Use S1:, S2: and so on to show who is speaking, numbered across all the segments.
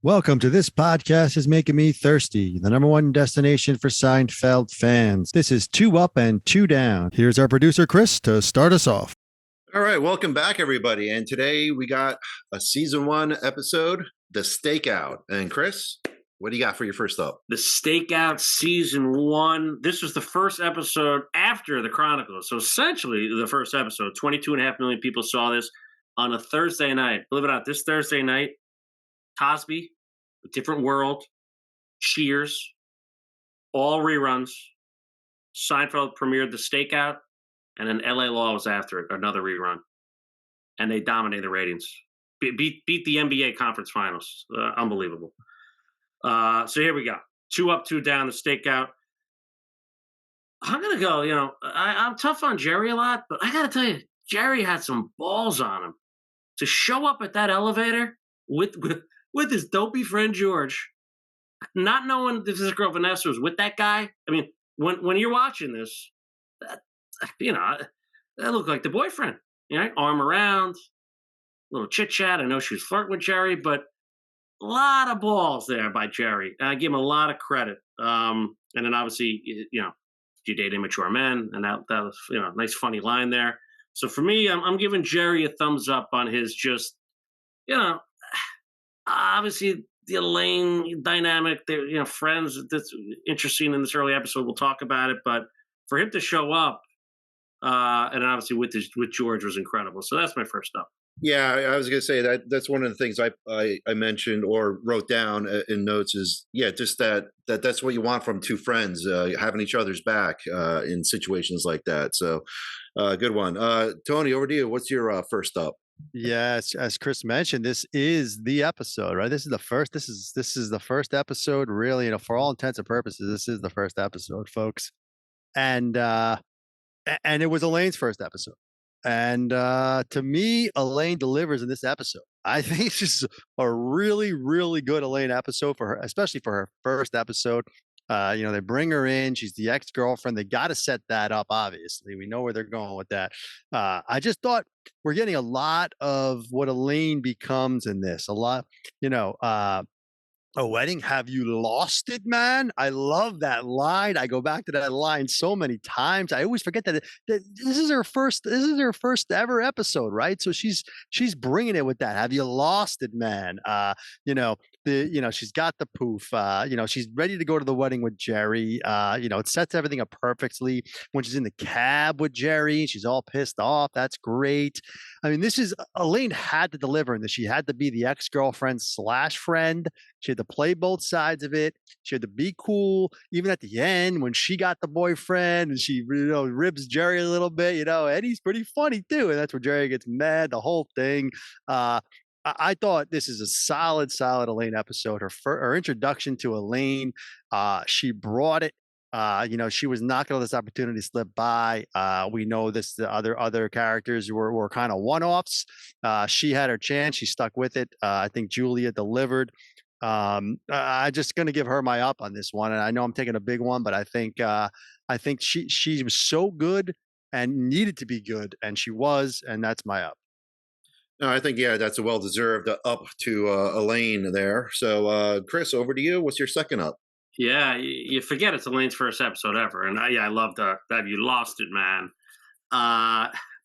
S1: Welcome to This Podcast is Making Me Thirsty, the number one destination for Seinfeld fans. This is Two Up and Two Down. Here's our producer, Chris, to start us off.
S2: All right, welcome back, everybody. And today we got a season 1 episode, The Stakeout. And Chris, what do you got for your first up?
S3: The Stakeout season 1. This was the first episode after the Chronicles. So essentially the first episode. 22.5 million people saw this on a Thursday night. Believe it or not, this Thursday night, Cosby, A Different World, Cheers, all reruns. Seinfeld premiered The Stakeout, and then LA Law was after it, another rerun. And they dominated the ratings. Beat the NBA conference finals. Unbelievable. So here we go. 2 up, 2 down, The Stakeout. I'm going to go, I'm tough on Jerry a lot, but I got to tell you, Jerry had some balls on him to show up at that elevator with his dopey friend George, not knowing if his girl Vanessa was with that guy. I mean, when you're watching this, that looked like the boyfriend, arm around, little chit chat. I know she was flirting with Jerry, but a lot of balls there by Jerry. I give him a lot of credit. And then obviously, you date immature men, and that was nice funny line there. So for me, I'm giving Jerry a thumbs up on his just, obviously the Elaine dynamic. They're friends. That's interesting in this early episode. We'll talk about it, but for him to show up, and obviously with George was incredible. So that's my first up.
S2: Yeah, I was going to say that's one of the things I mentioned or wrote down in notes is, just that's what you want from two friends, having each other's back in situations like that. So good one. Tony, over to you. What's your first up?
S1: Yes, as Chris mentioned, this is the episode, right? This is the first episode, really, for all intents and purposes, this is the first episode, folks. And it was Elaine's first episode. And to me, Elaine delivers in this episode. I think it's just a really, really good Elaine episode for her, especially for her first episode. They bring her in. She's the ex-girlfriend. They got to set that up, obviously. We know where they're going with that. I just thought we're getting a lot of what Elaine becomes in this. A lot, a wedding, have you lost it, man? I love that line. I go back to that line so many times. I always forget that this is her first ever episode, right? So she's bringing it with that. Have you lost it, man? She's got the poof. She's ready to go to the wedding with Jerry. It sets everything up perfectly when she's in the cab with Jerry. She's all pissed off. That's great. I mean, Elaine had to deliver in this. She had to be the ex-girlfriend / friend. She had to play both sides of it. She had to be cool. Even at the end, when she got the boyfriend and she, ribs Jerry a little bit, and he's pretty funny too. And that's where Jerry gets mad, the whole thing. I thought this is a solid Elaine episode. Her introduction to Elaine, she brought it. She was not going to let this opportunity slip by. We know this. The other characters were kind of one-offs. She had her chance. She stuck with it. I think Julia delivered. I'm just going to give her my up on this one, and I know I'm taking a big one, but I think she was so good and needed to be good, and she was, and that's my up.
S2: No, I think that's a well-deserved up to Elaine there. So Chris, over to you. What's your second up?
S3: Yeah, you forget it's Elaine's first episode ever, and I love that you lost it, man.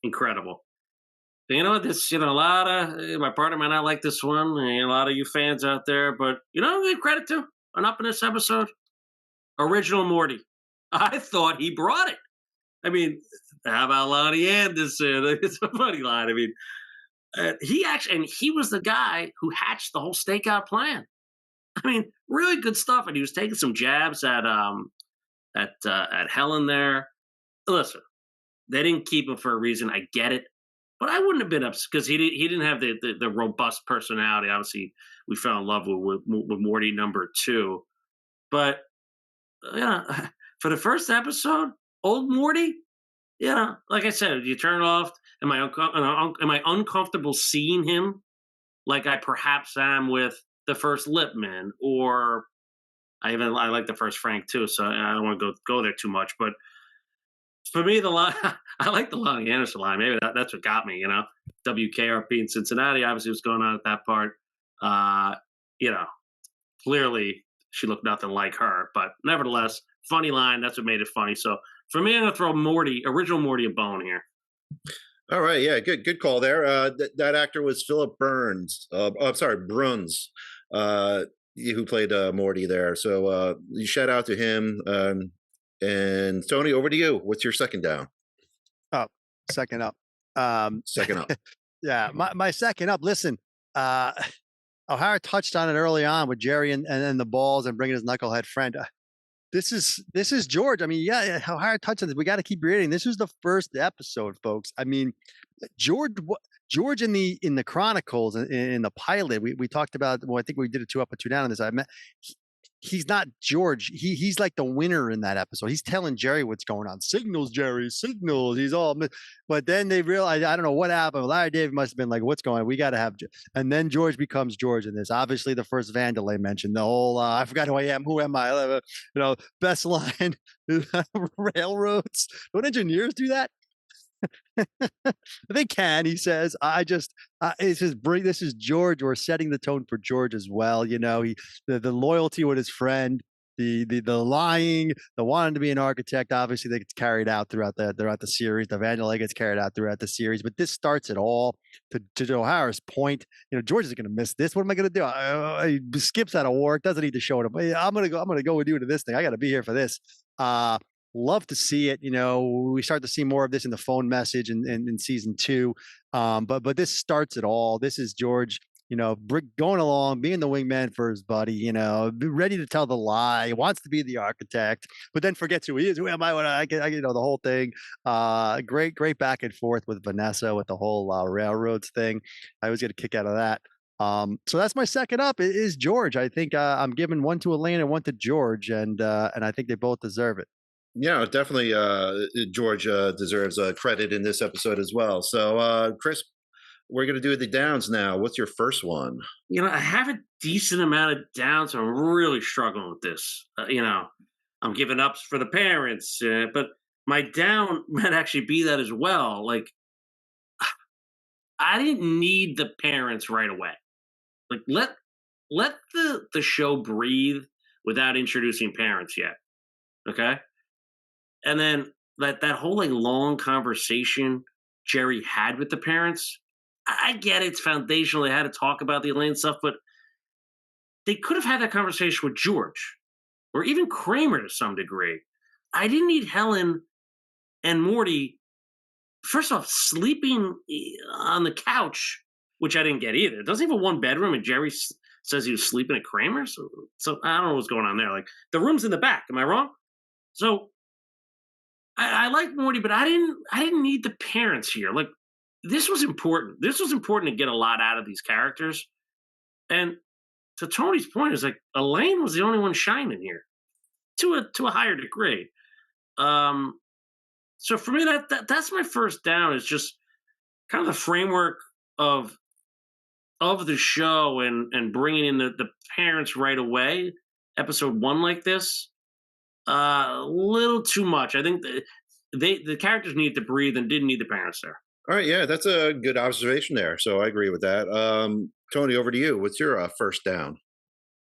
S3: Incredible. But this, a lot of my partner might not like this one, and a lot of you fans out there, but give credit to an up in this episode. Original Morty. I thought he brought it. I mean, how about Lonnie Anderson? It's a funny line. I mean, he was the guy who hatched the whole Stakeout plan. I mean, really good stuff, and he was taking some jabs at Helen there. Listen, they didn't keep him for a reason. I get it, but I wouldn't have been upset because he didn't have the robust personality. Obviously, we fell in love with Morty number 2, but for the first episode, old Morty, like I said, you turn it off. Am I uncomfortable seeing him like I perhaps am with the first Lipman, or I like the first Frank too, so I don't want to go there too much. But for me, I like the Lonnie Anderson line. Maybe that's what got me. WKRP in Cincinnati obviously was going on at that part. clearly she looked nothing like her. But nevertheless, funny line. That's what made it funny. So for me, I'm gonna throw original Morty, a bone here.
S2: All right, yeah, good call there. That actor was Philip Burns. Oh, I'm sorry, Bruns, who played Morty there. So you shout out to him. And Tony, over to you. What's your second down?
S1: Oh, second up. Um,
S2: Second up.
S1: yeah, my second up. Listen, uh, O'Hara touched on it early on with Jerry and the balls and bringing his knucklehead friend. This is George. I mean, yeah, O'Hara touched on this. We got to keep reading. This was the first episode, folks. I mean, George George in the Chronicles in the pilot we talked about. Well, I think we did a two up and two down on this. He's not George. He's like the winner in that episode. He's telling Jerry what's going on. Signals, Jerry, signals. He's all, but then they realize, I don't know what happened. Larry David must have been like, "What's going on? We got to have." And then George becomes George in this. Obviously, the first Vandelay mentioned the whole. I forgot who I am. Who am I? Best line: railroads. Don't engineers do that? They can, he says. It's just this is George. We're setting the tone for George as well. The loyalty with his friend, the lying, the wanting to be an architect. Obviously, that gets carried out throughout the series. The Vandelay gets carried out throughout the series. But this starts it all. To O'Hara's point, George is going to miss this. What am I going to do? He skips out of work. Doesn't need to show it up. Hey, I'm going to go with you to this thing. I got to be here for this. Love to see it. We start to see more of this in the phone message in season 2. But this starts it all. This is George, going along, being the wingman for his buddy, ready to tell the lie, wants to be the architect, but then forgets who he is. Who am I? When the whole thing. Great back and forth with Vanessa with the whole railroads thing. I always get a kick out of that. So that's my second up is George. I think I'm giving one to Elaine and one to George, and I think they both deserve it.
S2: Yeah, definitely. George deserves credit in this episode as well. So, Chris, we're going to do the downs now. What's your first one?
S3: I have a decent amount of downs. So I'm really struggling with this. I'm giving ups for the parents, but my down might actually be that as well. Like, I didn't need the parents right away. Like, let the show breathe without introducing parents yet. Okay. And then that whole like long conversation Jerry had with the parents, I get it's foundational. They had to talk about the Elaine stuff, but they could have had that conversation with George or even Kramer to some degree. I didn't need Helen and Morty, first off, sleeping on the couch, which I didn't get either. It doesn't even have one bedroom, and Jerry says he was sleeping at Kramer's. So I don't know what's going on there. Like, the room's in the back. Am I wrong? So I like Morty, but I didn't need the parents here. Like, this was important. This was important to get a lot out of these characters. And to Tony's point, is like Elaine was the only one shining here to a higher degree. So for me, that's my first down. Is just kind of the framework of the show and bringing in the parents right away. Episode 1 like this. A little too much. I think the characters needed to breathe and didn't need the parents there.
S2: All right, yeah, that's a good observation there. So I agree with that. Tony, over to you. What's your first down?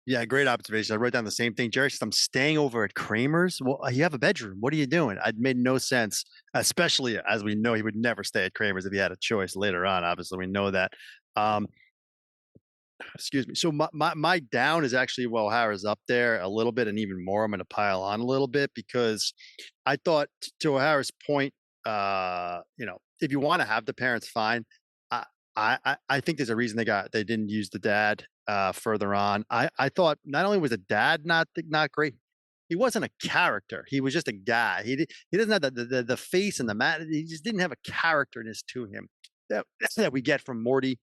S1: Yeah, great observation. I wrote down the same thing. Jerry says, "I'm staying over at Kramer's." Well, you have a bedroom. What are you doing? It made no sense, especially as we know he would never stay at Kramer's if he had a choice later on. Obviously, we know that. Um, Excuse me. So my down is actually, well, O'Hara's up there a little bit and even more. I'm going to pile on a little bit because I thought, to O'Hara's point, if you want to have the parents, fine. I think there's a reason they didn't use the dad further on. I thought not only was the dad not great, he wasn't a character. He was just a guy. He doesn't have the face and the mat. He just didn't have a characterness to him that we get from Morty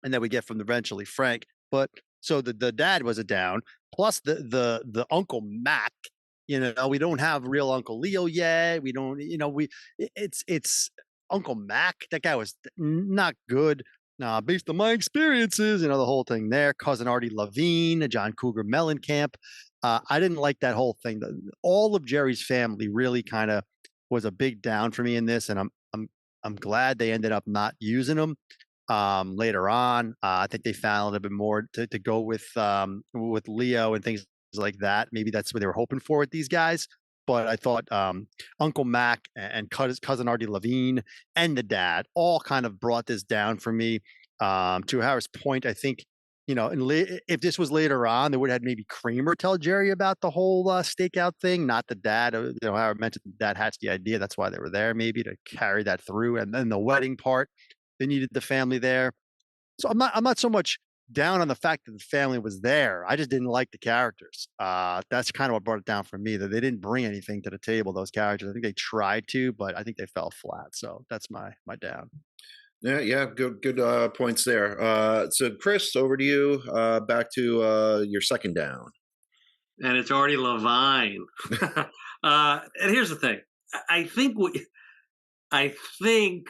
S1: and that we get from eventually Frank. But so the dad was a down. Plus the Uncle Mac. We don't have real Uncle Leo yet. We don't. It's Uncle Mac. That guy was not good. Based on my experiences, the whole thing there. Cousin Artie Levine, John Cougar Mellencamp. I didn't like that whole thing. All of Jerry's family really kind of was a big down for me in this, and I'm glad they ended up not using them. later on. I think they found a little bit more to go with Leo and things like that. Maybe that's what they were hoping for with these guys. But I thought Uncle Mac and cousin Artie Levine and the dad all kind of brought this down for me. To Harris' point, I think if this was later on, they would have had maybe Kramer tell Jerry about the whole stakeout thing, not the dad. Howard mentioned the dad hatched the idea. That's why they were there, maybe to carry that through. And then the wedding part, they needed the family there. So I'm not so much down on the fact that the family was there. I just didn't like the characters. That's kind of what brought it down for me, that they didn't bring anything to the table, those characters. I think they tried to, but I think they fell flat. So that's my down.
S2: Yeah, yeah, good points there. So Chris, over to you. Back to your second down.
S3: And it's already Levine. And here's the thing. I think I think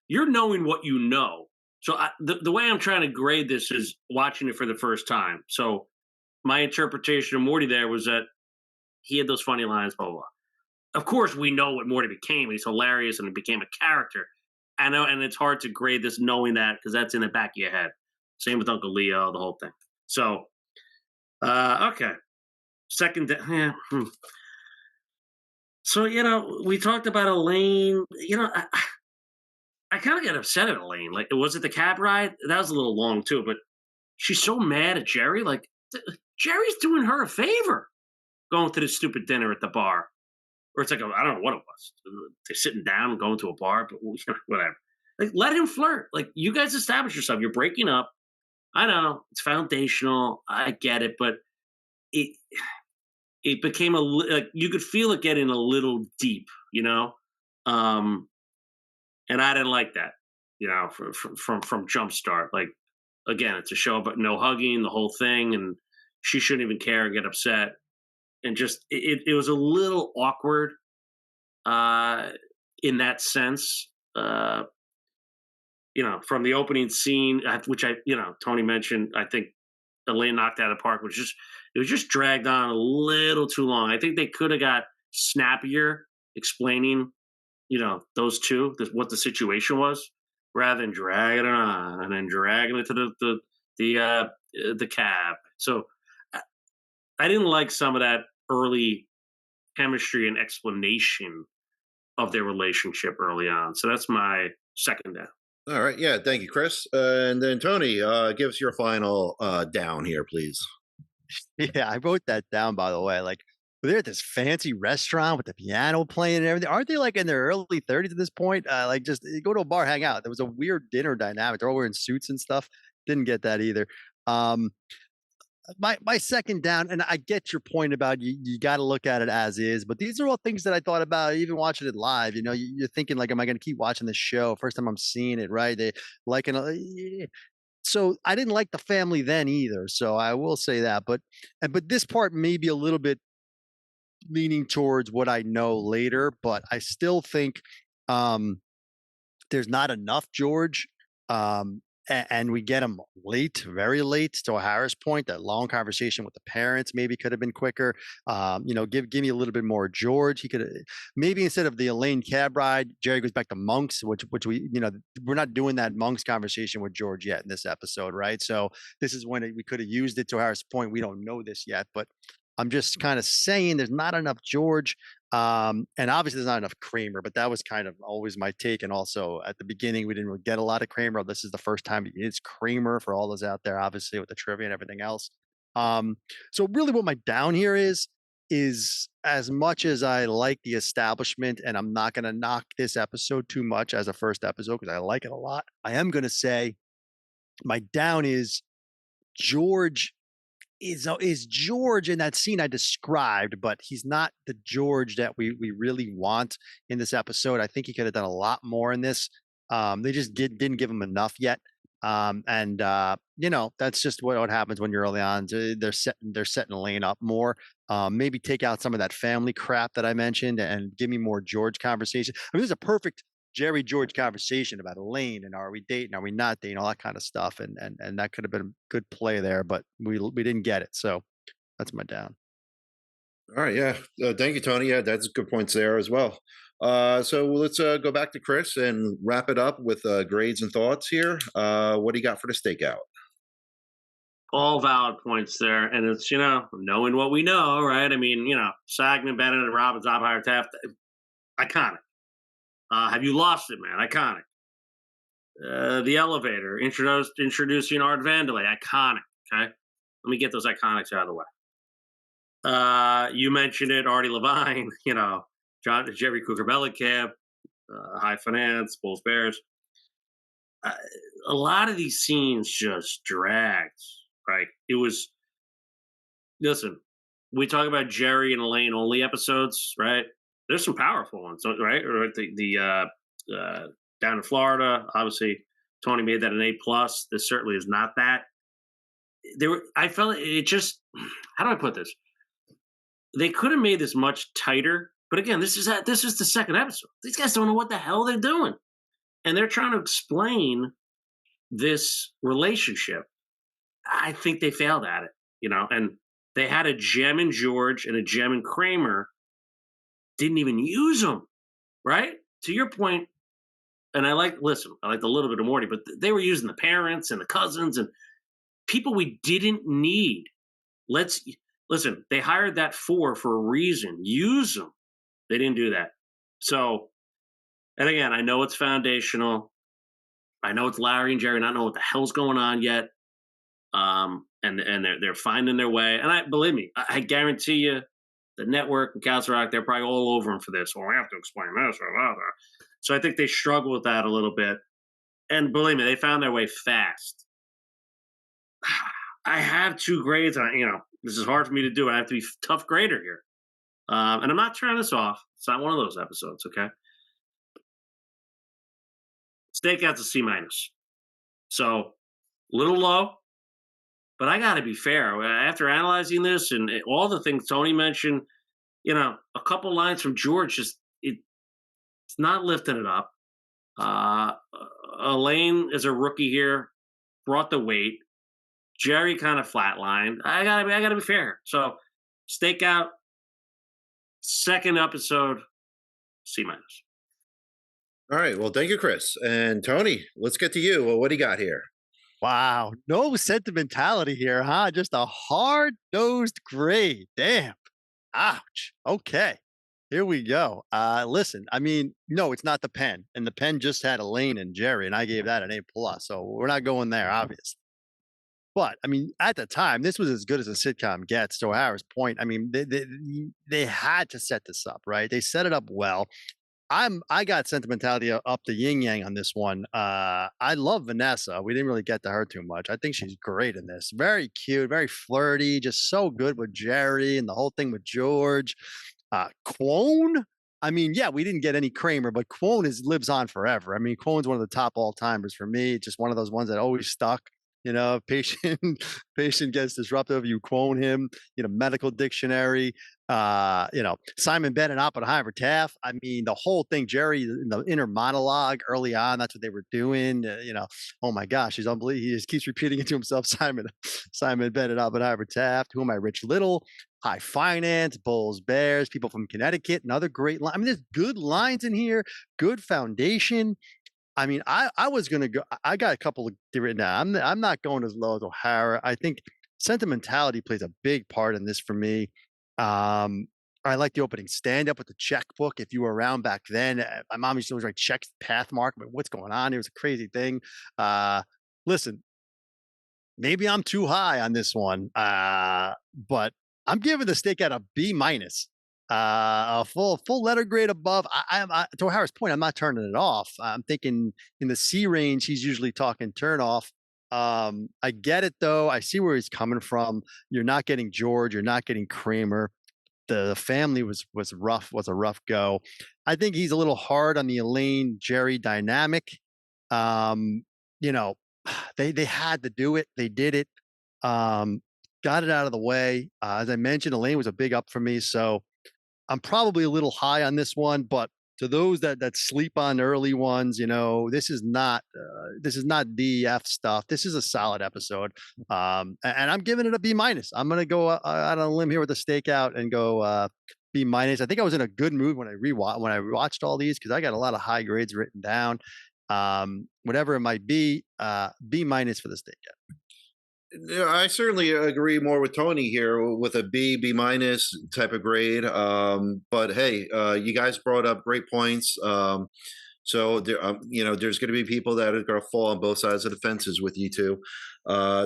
S3: you're knowing what you know. So the way I'm trying to grade this is watching it for the first time. So my interpretation of Morty there was that he had those funny lines, blah, blah, blah. Of course, we know what Morty became. He's hilarious and he became a character. I know, and it's hard to grade this knowing that because that's in the back of your head. Same with Uncle Leo, the whole thing. So, okay. Second, yeah. So, we talked about Elaine. I kind of got upset at Elaine. Like, was it the cab ride? That was a little long too, but she's so mad at Jerry. Like, Jerry's doing her a favor going to this stupid dinner at the bar. Or it's like, I don't know what it was. They're sitting down and going to a bar, but whatever. Like, let him flirt. Like, you guys establish yourself. You're breaking up. I know it's foundational. I get it, but it became like you could feel it getting a little deep, and I didn't like that, from Jumpstart. Like, again, it's a show about no hugging, the whole thing, and she shouldn't even care and get upset. And just it was a little awkward in that sense. From the opening scene, which Tony mentioned, I think Elaine knocked out of the park, it was just dragged on a little too long. I think they could have got snappier explaining, those two, what the situation was, rather than dragging it on and then dragging it to the cab. So I didn't like some of that early chemistry and explanation of their relationship early on. So that's my second down.
S2: All right. Yeah. Thank you, Chris. And then Tony, give us your final down here, please.
S1: Yeah, I wrote that down, by the way. Like, they're at this fancy restaurant with the piano playing and everything. Aren't they like in their early 30s at this point? Like, just go to a bar, hang out. There was a weird dinner dynamic. They're all wearing suits and stuff. Didn't get that either. Um, my second down, and I get your point about you got to look at it as is, but these are all things that I thought about even watching it live. You're thinking like, am I going to keep watching this show? First time I'm seeing it, right? They like so I didn't like the family then either. So I will say that, but this part may be a little bit leaning towards what I know later, but I still think um, there's not enough George. Um, and we get him late, very late. To O'Hara's point, that long conversation with the parents maybe could have been quicker. Give me a little bit more George. He could maybe instead of the Elaine cab ride, Jerry goes back to Monks, which we're not doing that Monks conversation with George yet in this episode, right? So this is when we could have used it. To O'Hara's point, we don't know this yet, but I'm just kind of saying there's not enough George. And obviously there's not enough Kramer, but that was kind of always my take. And also at the beginning, we didn't really get a lot of Kramer. This is the first time it's Kramer for all those out there, obviously with the trivia and everything else. So really what my down here is as much as I like the establishment, and I'm not going to knock this episode too much as a first episode because I like it a lot. I am going to say my down is George is George in that scene I described, but he's not the George that we really want in this episode. I think he could have done a lot more in this. They just didn't give him enough yet. And that's just what happens when you're early on. They're setting Elaine up more. Maybe take out some of that family crap that I mentioned and give me more George conversation. I mean, this is a perfect Jerry George conversation about Elaine and are we dating, are we not dating, all that kind of stuff, and that could have been a good play there, but we didn't get it. So that's my down.
S2: All right. Yeah. Thank you, Tony. Yeah, that's good points there as well. So let's go back to Chris and wrap it up with grades and thoughts here. What do you got for the stakeout?
S3: All valid points there, and it's knowing what we know, right? I mean, Sagman, Bennett, Robbins, Oppenheimer, Taft, iconic. Have you lost it, man? Iconic. The elevator, introducing Art Vandelay, iconic. Okay, let me get those iconics out of the way. You mentioned it, Artie Levine, Jerry Cooker Mellencamp, High Finance, Bulls Bears. Uh, a lot of these scenes just dragged. Right? It was listen. We talk about Jerry and Elaine only episodes, right? There's some powerful ones, right? Or down in Florida, obviously Tony made that an A+. This certainly is not that. I felt it just. How do I put this? They could have made this much tighter, but again, this is the second episode. These guys don't know what the hell they're doing, and they're trying to explain this relationship. I think they failed at it, and they had a gem in George and a gem in Kramer, didn't even use them, right? To your point, and I like a little bit of Morty, but they were using the parents and the cousins and people we didn't need. Let's listen, they hired that for a reason. Use them. They didn't do that. So, and again, I know it's foundational. I know it's Larry and Jerry not know what the hell's going on yet. And they're finding their way. And believe me, I guarantee you, the network and Castle Rock, they're probably all over them for this. Well, we have to explain this or that. So I think they struggle with that a little bit. And believe me, they found their way fast. I have two grades. This is hard for me to do. I have to be tough grader here. And I'm not turning this off. It's not one of those episodes, okay? Stakeout's a C-. So, a little low, but I got to be fair. After analyzing this and all the things Tony mentioned, a couple lines from George, it's not lifting it up. Elaine is a rookie here, brought the weight. Jerry kind of flatlined. I gotta be fair. So, Stakeout, second episode, C-.
S2: All right. Well, thank you, Chris. And Tony, let's get to you. Well, what do you got here?
S1: Wow, no sentimentality here, huh? Just a hard-nosed grade. Damn. Ouch. Okay. Here we go. Listen, I mean, no, it's not the pen. And the pen just had Elaine and Jerry, and I gave that an A+. So we're not going there, obviously. But I mean, at the time, this was as good as a sitcom gets. To Harris' point, I mean, they had to set this up, right? They set it up well. I got sentimentality up the yin yang on this one. I love Vanessa. We didn't really get to her too much. I think she's great in this. Very cute, very flirty, just so good with Jerry and the whole thing with George. Quone. I mean, yeah, we didn't get any Kramer, but Quone lives on forever. I mean, Quone's one of the top all timers for me. Just one of those ones that always stuck. Patient patient gets disruptive. You quone him. Medical dictionary. Simon Bennett and Oppenheimer Taft. I mean, the whole thing. Jerry in the inner monologue early on. That's what they were doing. Oh my gosh, he's unbelievable. He just keeps repeating it to himself. Simon Bennett, Oppenheimer Taft. Who am I? Rich Little. High Finance, Bulls, Bears, people from Connecticut, another great line. I mean, there's good lines in here, good foundation. I mean, I was gonna go. I got a couple of written down. I'm not going as low as O'Hara. I think sentimentality plays a big part in this for me. I like the opening stand up with the checkbook. If you were around back then, my mom used to always write check path mark. But what's going on? It was a crazy thing. Listen, maybe I'm too high on this one, but I'm giving the Stakeout a B-. A full letter grade above. To O'Hara's point, I'm not turning it off. I'm thinking in the C range, he's usually talking turn off. I get it though. I see where he's coming from. You're not getting George. You're not getting Kramer. The family was rough. Was a rough go. I think he's a little hard on the Elaine Jerry dynamic. You know, they had to do it. They did it. Got it out of the way. As I mentioned, Elaine was a big up for me. So I'm probably a little high on this one, but to those that sleep on early ones, this is not DF stuff. This is a solid episode, and I'm giving it a B minus. I'm gonna go out on a limb here with the stakeout and go B minus. I think I was in a good mood when I watched all these because I got a lot of high grades written down. Whatever it might be, B minus for the stakeout.
S2: Yeah, I certainly agree more with Tony here with a B minus type of grade. But hey, you guys brought up great points. So there, there's going to be people that are going to fall on both sides of the fences with you two.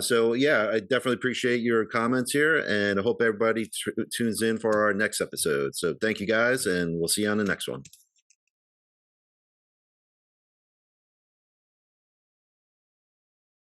S2: So yeah, I definitely appreciate your comments here, and I hope everybody tunes in for our next episode. So thank you guys, and we'll see you on the next one.